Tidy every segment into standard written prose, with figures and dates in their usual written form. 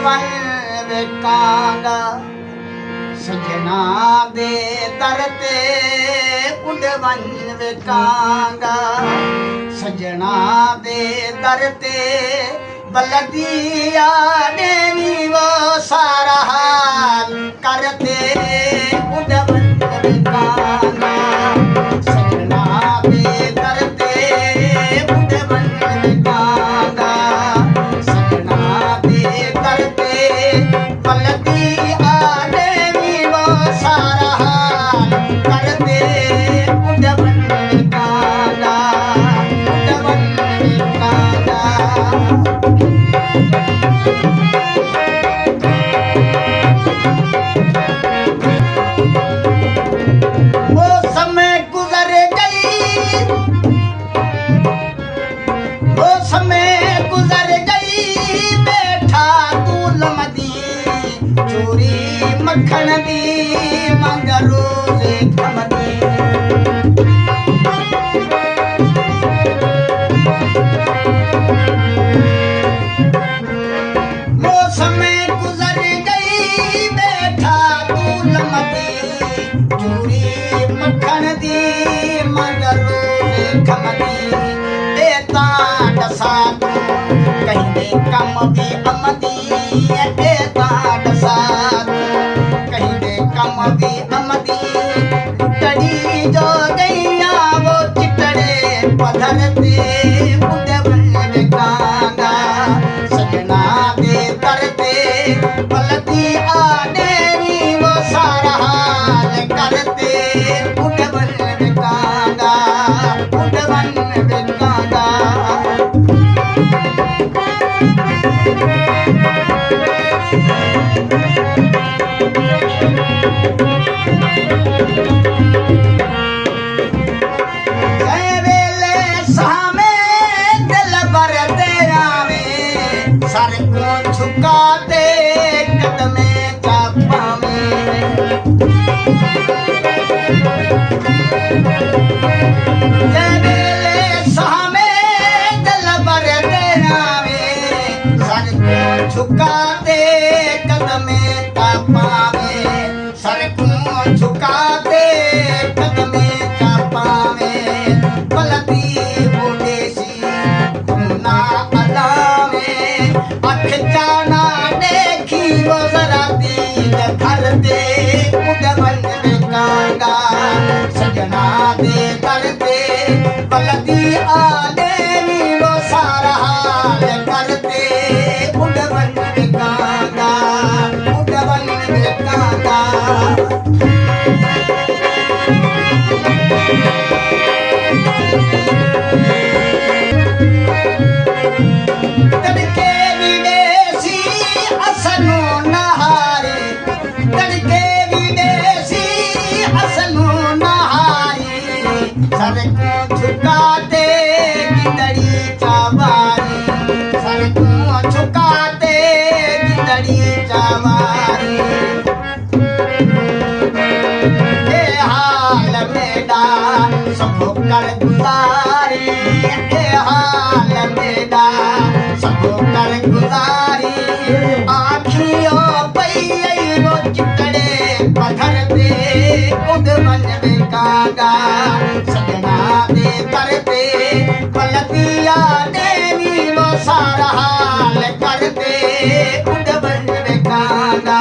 One विकांगा सजना दे दर ते कुंड one विकांगा सजना दे दर ते बलदिया देनी वो सारा हाल करते कुंड वन विकांगा सजना दे दर ते कुंड वन विकांगा सजना दे दर ते बलदिया देनी वो सारा हाल करते कुंड वन विकांगा कुंड वन विकांगा। वो समय गुजर गई बैठा तू लमदी चोरी मक्खन दी मंगरो से खमदी वो समय गुजर गई बैठा तू लमदी चोरी मक्खन दी मंगरो से खमदी देता डसा कहीं कम भी अमदी देता डसा कहीं दे कम भी अमदी टड़ी जो गैया वो चिटड़े पधरते कुंड वन विकांगा सजना दे तरते पलती आडेनी वो सारा हाल करते कुंड वन विकांगा कुंड वन विकांगा। सर को झुका दे कदमे चापा में जबेले सामे दिल भर देना में सर को झुका दे कदमे चापा में सर को झुका दे कदमे चापा में पलती बोलेसी तुमना अदा अख जाना देखी वो जरा दीद धर दे कुंड वन विकांगा सजना दे दर दे बलदी आदेनी वो सारा हाल करते कुंड वन विकांगा कुंड वन विकांगा। सर को झुका दे गिदड़ी चावारी सर को झुका दे गिदड़ी चावारी ए हाल मेरा सब कर गुजारी ए हाल मेरा सब कर गुजारी आँखियों पई वो चितड़े पत्थर दे कुंड वन विकांगा सजना दे करते पलतिया देवी वो सारा हाल करते कुंड वन विकांगा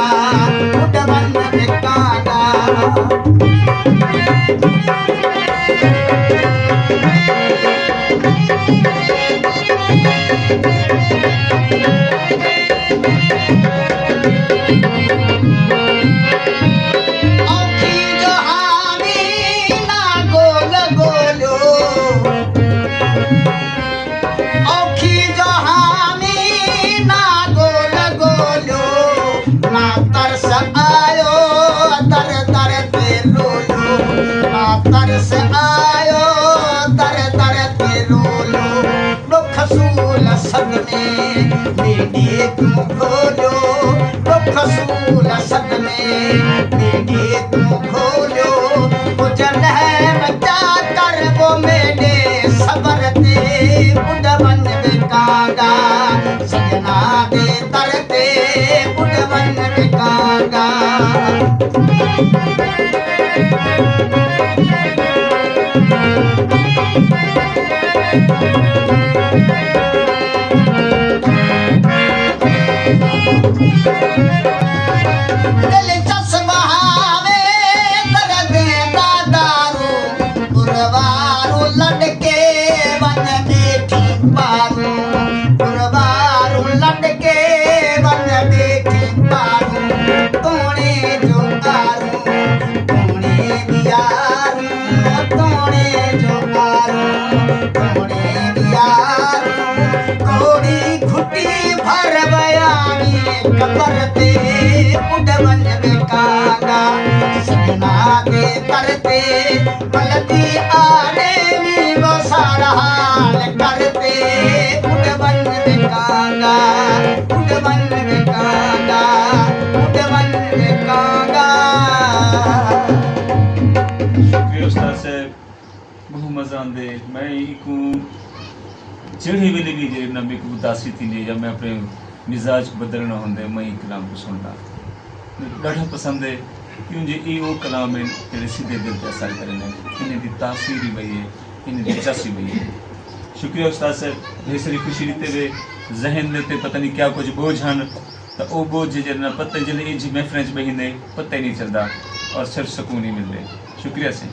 कुंड वन विकांगा। तरस आयो तर तर पे रोलो ना तरस आयो तर तर पे रोलो दुख सूल सद में मेरी तुम खोलो दुख सूल सद में मेरी तुम खोलो उजल है बचा कर वो मेरे सबर ते कुंड वन विकांगा सजना दे तरते दिल चश्मावे दर्द दा दारू गुरवारू लड़के वन देखी पारू गुरवारू लड़के वन देखी पारू तोणे जो आरू तोणे बियारू तोणे जो आरू तोणे बियारू कोड़ी खुटी भर बयानी कपरते उड़वन बेकागा सपना के करते पलती आने नी वो सारा हाल करते उड़वन बेकागा उड़वन बेकागा उड़वन बेकागा शुक्रिया उस्ताद साहब बहुत मज़ा आंदे मैं इकू ਜਿਹੜੇ ਵੇਲੇ ਵੀ ਜੇ ਨਵੀਂ ਕੋਈ ਉਦਾਸੀ थी ਜਾਂ मैं अपने मिजाज को बदलना होंगे मैं ये कलाम को सुनना मेरे ॾाढा पसंद है क्यों जे ये वो कलाम है जेह्ड़े सीधे दिल ते असर करे ने इन्हें दी तासीर ही वही है इन्हें दी चसी वही है शुक्रिया उस्ताद साहब ये सारी खुशी दिते वे जहन दे ते पता नहीं क्या कुछ बोझ हैं तो वो बोझ जेह्ड़े पत्ते जेल्लै जी महफिलें च बहिंदे पता ही नहीं चलता और सिर्फ सुकून ही मिलते शुक्रिया से